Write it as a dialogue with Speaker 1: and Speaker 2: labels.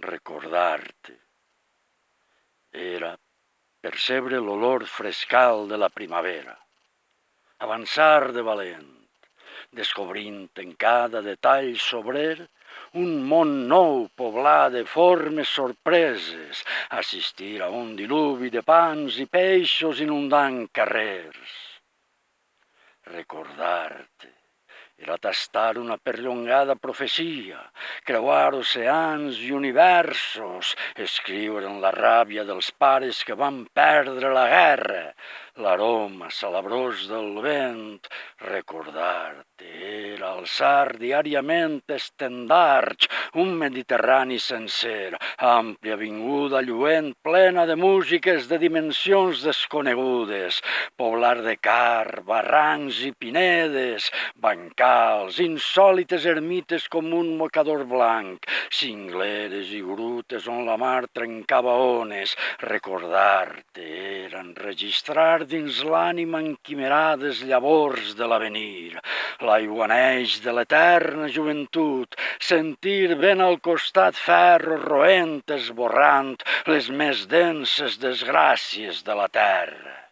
Speaker 1: recordar-te. Era percebre l'olor frescal de la primavera, avançar de valent, descobrint en cada detall sobrer un món nou poblat de formes sorpreses, assistir a un diluvi de pans i peixos inundant carrers. Recordar-te era tastar una perllongada profecia, creuar oceans i universos, escriure en la ràbia dels pares que van perdre la guerra, l'aroma salabrós del vent. Recordar-te era alçar diàriament estendards, un Mediterrani sencer, àmplia avinguda lluent plena de músiques de dimensions desconegudes, poblar de car, barrancs i pinedes, bancals, insòlites ermites com un mocador blanc, cingleres i grutes on la mar trencava ones. Recordar-te era enregistrar dins l'ànima enquimerades llavors de l'avenir, l'aiguaneix de l'eterna joventut, sentir ben al costat ferro roent esborrant les més denses desgràcies de la terra.